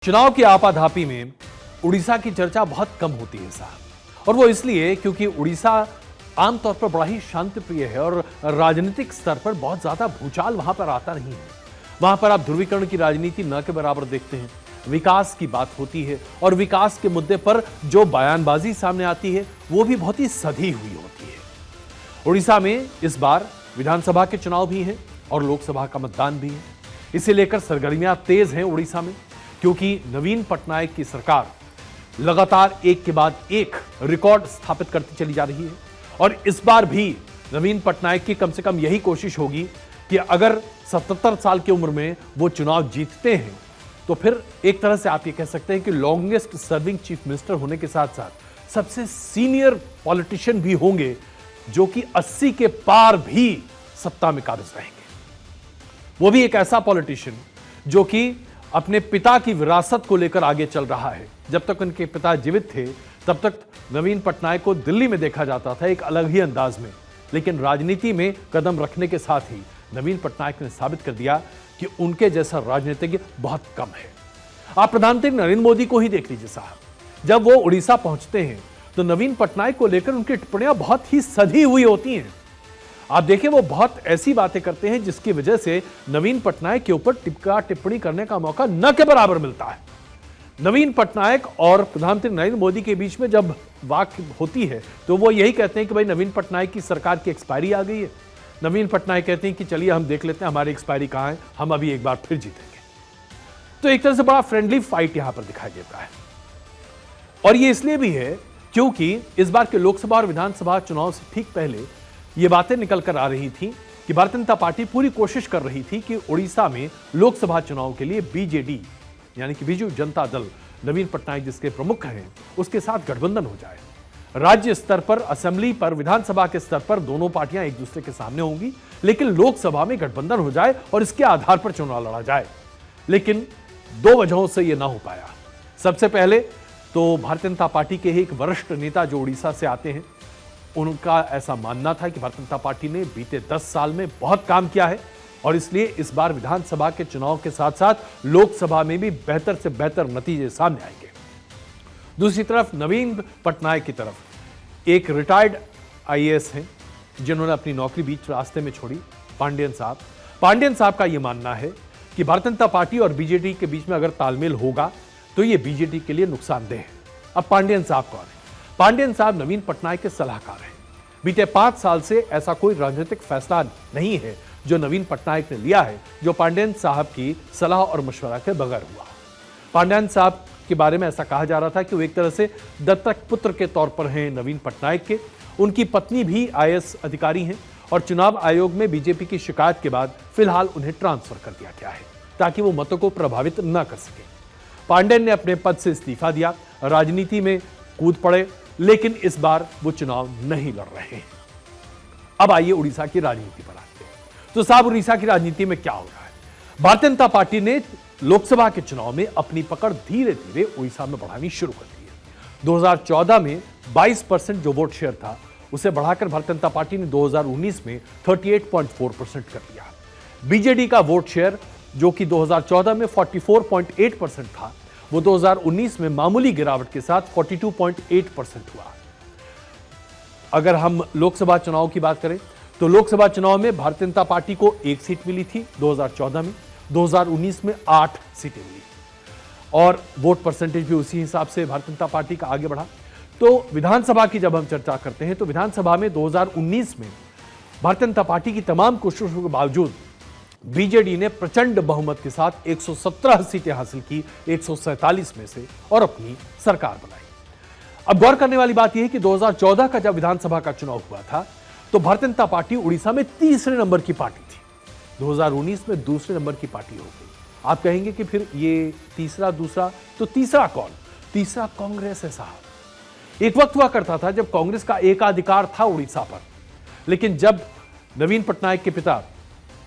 चुनाव की आपाधापी में उड़ीसा की चर्चा बहुत कम होती है साहब, और वो इसलिए क्योंकि उड़ीसा आमतौर पर बड़ा ही शांतिप्रिय है और राजनीतिक स्तर पर बहुत ज्यादा भूचाल वहां पर आता नहीं है। वहां पर आप ध्रुवीकरण की राजनीति न के बराबर देखते हैं, विकास की बात होती है और विकास के मुद्दे पर जो बयानबाजी सामने आती है वो भी बहुत ही सधी हुई होती है। उड़ीसा में इस बार विधानसभा के चुनाव भी हैं और लोकसभा का मतदान भी है। इसे लेकर सरगर्मियां तेज हैं उड़ीसा में, क्योंकि नवीन पटनायक की सरकार लगातार एक के बाद एक रिकॉर्ड स्थापित करती चली जा रही है। और इस बार भी नवीन पटनायक की कम से कम यही कोशिश होगी कि अगर 77 साल की उम्र में वो चुनाव जीतते हैं तो फिर एक तरह से आप ये कह सकते हैं कि लॉन्गेस्ट सर्विंग चीफ मिनिस्टर होने के साथ साथ सबसे सीनियर पॉलिटिशियन भी होंगे, जो कि 80 के पार भी सत्ता में काबिज रहेंगे। वो भी एक ऐसा पॉलिटिशियन जो कि अपने पिता की विरासत को लेकर आगे चल रहा है। जब तक उनके पिता जीवित थे तब तक नवीन पटनायक को दिल्ली में देखा जाता था एक अलग ही अंदाज में, लेकिन राजनीति में कदम रखने के साथ ही नवीन पटनायक ने साबित कर दिया कि उनके जैसा राजनीतिज्ञ बहुत कम है। आप प्रधानमंत्री नरेंद्र मोदी को ही देख लीजिए साहब, जब वो उड़ीसा पहुंचते हैं तो नवीन पटनायक को लेकर उनकी टिप्पणियां बहुत ही सधी हुई होती हैं। आप देखिए, वो बहुत ऐसी बातें करते हैं जिसकी वजह से नवीन पटनायक के ऊपर टिप्पणी करने का मौका न के बराबर मिलता है। नवीन पटनायक और प्रधानमंत्री नरेंद्र मोदी के बीच में जब वाक होती है तो वो यही कहते हैं कि भाई नवीन पटनायक की सरकार की एक्सपायरी आ गई है। नवीन पटनायक कहते हैं कि चलिए हम देख लेते हैं हमारी एक्सपायरी कहां है, हम अभी एक बार फिर जीतेंगे। तो एक तरह से बड़ा फ्रेंडली फाइट यहां पर दिखाई देता है। और ये इसलिए भी है क्योंकि इस बार के लोकसभा और विधानसभा चुनाव से ठीक पहले ये बातें निकल कर आ रही थी कि भारतीय जनता पार्टी पूरी कोशिश कर रही थी कि उड़ीसा में लोकसभा चुनाव के लिए बीजेडी यानी कि बीजू जनता दल, नवीन पटनायक जिसके प्रमुख हैं, उसके साथ गठबंधन हो जाए। राज्य स्तर पर, असेंबली पर, विधानसभा के स्तर पर दोनों पार्टियां एक दूसरे के सामने होंगी, लेकिन लोकसभा में गठबंधन हो जाए और इसके आधार पर चुनाव लड़ा जाए। लेकिन दो वजहों से यह ना हो पाया। सबसे पहले तो भारतीय जनता पार्टी के ही एक वरिष्ठ नेता जो उड़ीसा से आते हैं, उनका ऐसा मानना था कि भारतीय जनता पार्टी ने बीते 10 साल में बहुत काम किया है और इसलिए इस बार विधानसभा के चुनाव के साथ साथ लोकसभा में भी बेहतर से बेहतर नतीजे सामने आएंगे। दूसरी तरफ नवीन पटनायक की तरफ एक रिटायर्ड आईएएस हैं जिन्होंने अपनी नौकरी बीच रास्ते में छोड़ी, पांडियन साहब। पांडियन साहब का यह मानना है कि भारतीय जनता पार्टी और बीजेडी के बीच में अगर तालमेल होगा तो यह बीजेडी के लिए नुकसानदेह है। अब पांडियन साहब कौन है? पांडियन साहब नवीन पटनायक के सलाहकार हैं। बीते 5 साल से ऐसा कोई राजनीतिक फैसला नहीं है जो नवीन पटनायक ने लिया है जो पांडियन साहब की सलाह और मशवरा के बगैर हुआ। पांडियन साहब के बारे में ऐसा कहा जा रहा था कि वो एक तरह से दत्तक पुत्र के तौर पर हैं नवीन पटनायक के। उनकी पत्नी भी आईएएस अधिकारी हैं और चुनाव आयोग में बीजेपी की शिकायत के बाद फिलहाल उन्हें ट्रांसफर कर दिया गया है ताकि वो मतों को प्रभावित न कर सके। पांडियन ने अपने पद से इस्तीफा दिया, राजनीति में कूद पड़े, लेकिन इस बार वो चुनाव नहीं लड़ रहे हैं। अब आइए उड़ीसा की राजनीति पर आते हैं। तो साहब, उड़ीसा की राजनीति में क्या हो रहा है? भारतीय जनता पार्टी ने लोकसभा के चुनाव में अपनी पकड़ धीरे धीरे उड़ीसा में बढ़ानी शुरू कर दी है। 2014 में 22% जो वोट शेयर था उसे बढ़ाकर भारतीय जनता पार्टी ने 2019 में 38.4% कर दिया। बीजेडी का वोट शेयर जो कि 2014 में 44.8% था, वो 2019 में मामूली गिरावट के साथ 42.8% हुआ। अगर हम लोकसभा चुनाव की बात करें तो लोकसभा चुनाव में भारतीय जनता पार्टी को 1 सीट मिली थी 2014 में, 2019 में 8 सीटें मिली और वोट परसेंटेज भी उसी हिसाब से भारतीय जनता पार्टी का आगे बढ़ा। तो विधानसभा की जब हम चर्चा करते हैं तो विधानसभा में 2019 में भारतीय जनता पार्टी की तमाम कोशिशों के बावजूद बीजेडी ने प्रचंड बहुमत के साथ 117 सीटें हासिल की 147 में से और अपनी सरकार बनाई। अब गौर करने वाली बात यह है कि 2014 का जब विधानसभा का चुनाव हुआ था तो भारतीय जनता पार्टी उड़ीसा में तीसरे नंबर की पार्टी थी। 2019 में दूसरे नंबर की पार्टी हो गई। आप कहेंगे कि फिर ये तीसरा दूसरा, तो तीसरा कौन? तीसरा कांग्रेस है साहब। एक वक्त हुआ करता था जब कांग्रेस का एकाधिकार था उड़ीसा पर, लेकिन जब नवीन पटनायक के पिता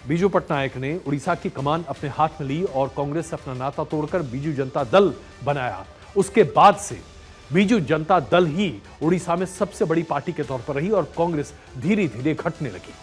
बीजू पटनायक ने उड़ीसा की कमान अपने हाथ में ली और कांग्रेस से अपना नाता तोड़कर बीजू जनता दल बनाया, उसके बाद से बीजू जनता दल ही उड़ीसा में सबसे बड़ी पार्टी के तौर पर रही और कांग्रेस धीरे धीरे घटने लगी।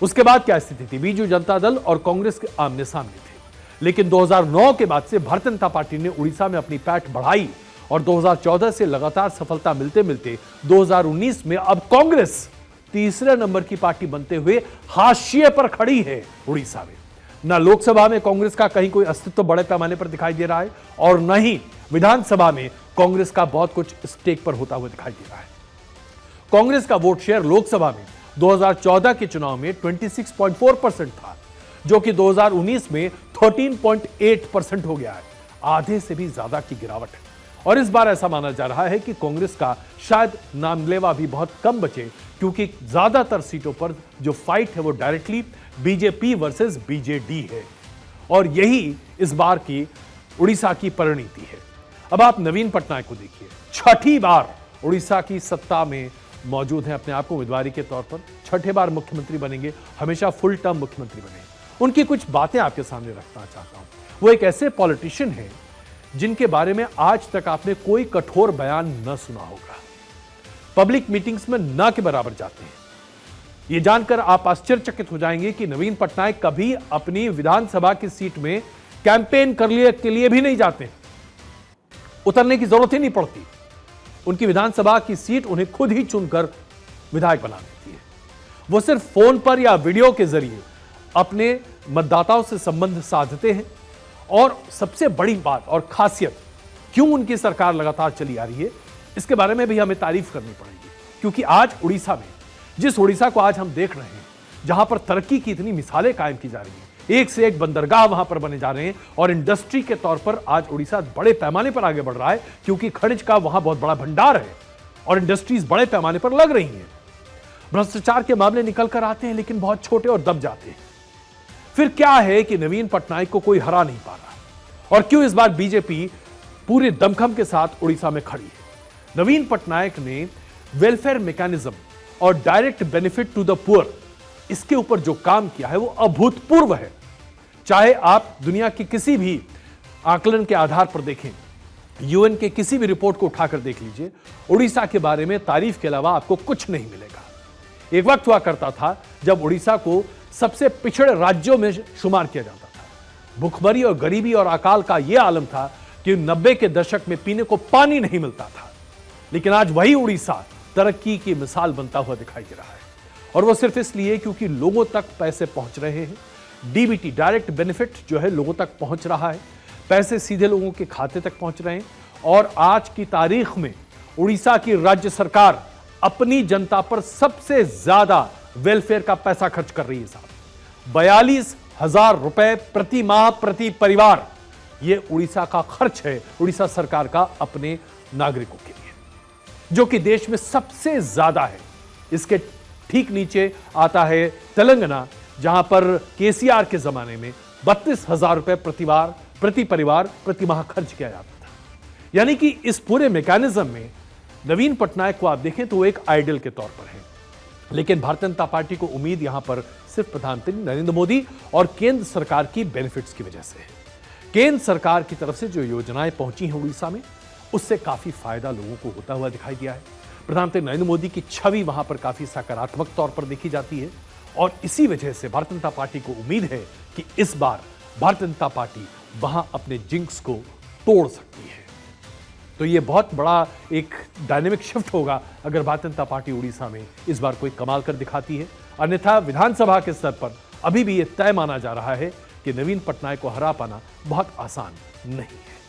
उसके बाद क्या स्थिति थी? बीजू जनता दल और कांग्रेस के आमने सामने थे। लेकिन 2009 के बाद से भारतीय जनता पार्टी ने उड़ीसा में अपनी पैठ बढ़ाई और 2014 से लगातार सफलता मिलते मिलते 2019 में अब कांग्रेस तीसरे नंबर की पार्टी बनते हुए हाशिए पर खड़ी है उड़ीसा में। न लोकसभा में कांग्रेस का कहीं कोई अस्तित्व बड़े पैमाने पर दिखाई दे रहा है और न ही विधानसभा में कांग्रेस का बहुत कुछ स्टेक पर होता हुआ दिखाई दे रहा है। कांग्रेस का वोट शेयर लोकसभा में 2014 के चुनाव में 26.4% था, जो कि 2019 में 13.8% हो गया है। आधे से भी ज्यादा की गिरावट है और इस बार ऐसा माना जा रहा है कि कांग्रेस का शायद नामलेवा भी बहुत कम बचे, क्योंकि ज्यादातर सीटों पर जो फाइट है वो डायरेक्टली बीजेपी वर्सेस बीजेडी है और यही इस बार की उड़ीसा की परिणति है। अब आप नवीन पटनायक को देखिए, छठी बार उड़ीसा की सत्ता में मौजूद हैं, अपने आप को उम्मीदवारी के तौर पर छठे बार मुख्यमंत्री बनेंगे, हमेशा फुल टर्म मुख्यमंत्री बने। उनकी कुछ बातें आपके सामने रखना चाहता हूं। वो एक ऐसे पॉलिटिशियन हैं जिनके बारे में आज तक आपने कोई कठोर बयान न सुना होगा। पब्लिक मीटिंग्स में ना के बराबर जाते हैं। यह जानकर आप आश्चर्यचकित हो जाएंगे कि नवीन पटनायक कभी अपनी विधानसभा की सीट में कैंपेन के लिए भी नहीं जाते, उतरने की जरूरत ही नहीं पड़ती। उनकी विधानसभा की सीट उन्हें खुद ही चुनकर विधायक बना देती है। वो सिर्फ फोन पर या वीडियो के जरिए अपने मतदाताओं से संबंध साधते हैं और सबसे बड़ी बात और खासियत, क्यों उनकी सरकार लगातार चली आ रही है, इसके बारे में भी हमें तारीफ करनी पड़ेगी। क्योंकि आज उड़ीसा में, जिस उड़ीसा को आज हम देख रहे हैं, जहां पर तरक्की की इतनी मिसालें कायम की जा रही हैं, एक से एक बंदरगाह वहां पर बने जा रहे हैं और इंडस्ट्री के तौर पर आज उड़ीसा बड़े पैमाने पर आगे बढ़ रहा है, क्योंकि खनिज का वहां बहुत बड़ा भंडार है और इंडस्ट्रीज बड़े पैमाने पर लग रही हैं। भ्रष्टाचार के मामले निकल कर आते हैं लेकिन बहुत छोटे और दब जाते हैं। फिर क्या है कि नवीन पटनायक को कोई हरा नहीं पा रहा और क्यों इस बार बीजेपी पूरे दमखम के साथ उड़ीसा में खड़ी है। नवीन पटनायक ने वेलफेयर मैकेनिज्म और direct benefit to the poor, इसके ऊपर जो काम किया है वो अभूतपूर्व है। चाहे आप दुनिया की किसी भी आकलन के आधार पर देखें, यूएन के किसी भी रिपोर्ट को उठाकर देख लीजिए, उड़ीसा के बारे में तारीफ के अलावा आपको कुछ नहीं मिलेगा। एक वक्त हुआ करता था जब उड़ीसा को सबसे पिछड़े राज्यों में शुमार किया जाता था। भुखमरी और गरीबी और अकाल का यह आलम था कि 90 के दशक में पीने को पानी नहीं मिलता था, लेकिन आज वही उड़ीसा तरक्की की मिसाल बनता हुआ दिखाई दे रहा है। और वो सिर्फ इसलिए क्योंकि लोगों तक पैसे पहुंच रहे हैं। डीबीटी, डायरेक्ट बेनिफिट जो है, लोगों तक पहुंच रहा है, पैसे सीधे लोगों के खाते तक पहुंच रहे हैं। और आज की तारीख में उड़ीसा की राज्य सरकार अपनी जनता पर सबसे ज्यादा वेलफेयर का पैसा खर्च कर रही है साहब। 42,000 रुपए प्रति माह प्रति परिवार, यह उड़ीसा का खर्च है, उड़ीसा सरकार का अपने नागरिकों के लिए, जो कि देश में सबसे ज्यादा है। इसके ठीक नीचे आता है तेलंगाना, जहां पर केसीआर के जमाने में 32,000 रुपए प्रति परिवार प्रति माह खर्च किया जाता था। यानी कि इस पूरे मैकेनिज्म में नवीन पटनायक को आप देखें तो वो एक आइडल के तौर पर है। लेकिन भारतीय जनता पार्टी को उम्मीद यहां पर सिर्फ प्रधानमंत्री नरेंद्र मोदी और केंद्र सरकार की बेनिफिट्स की वजह से है। केंद्र सरकार की तरफ से जो योजनाएं पहुंची हैं उड़ीसा में, उससे काफी फायदा लोगों को होता हुआ दिखाई दिया है। प्रधानमंत्री नरेंद्र मोदी की छवि वहां पर काफी सकारात्मक तौर पर देखी जाती है और इसी वजह से भारतीय जनता पार्टी को उम्मीद है कि इस बार भारतीय जनता पार्टी वहां अपने जिंक्स को तोड़ सकती है। तो यह बहुत बड़ा एक डायनेमिक शिफ्ट होगा अगर भारतीय जनता पार्टी उड़ीसा में इस बार कोई कमाल कर दिखाती है। अन्यथा विधानसभा के स्तर पर अभी भी यह तय माना जा रहा है कि नवीन पटनायक को हरा पाना बहुत आसान नहीं है।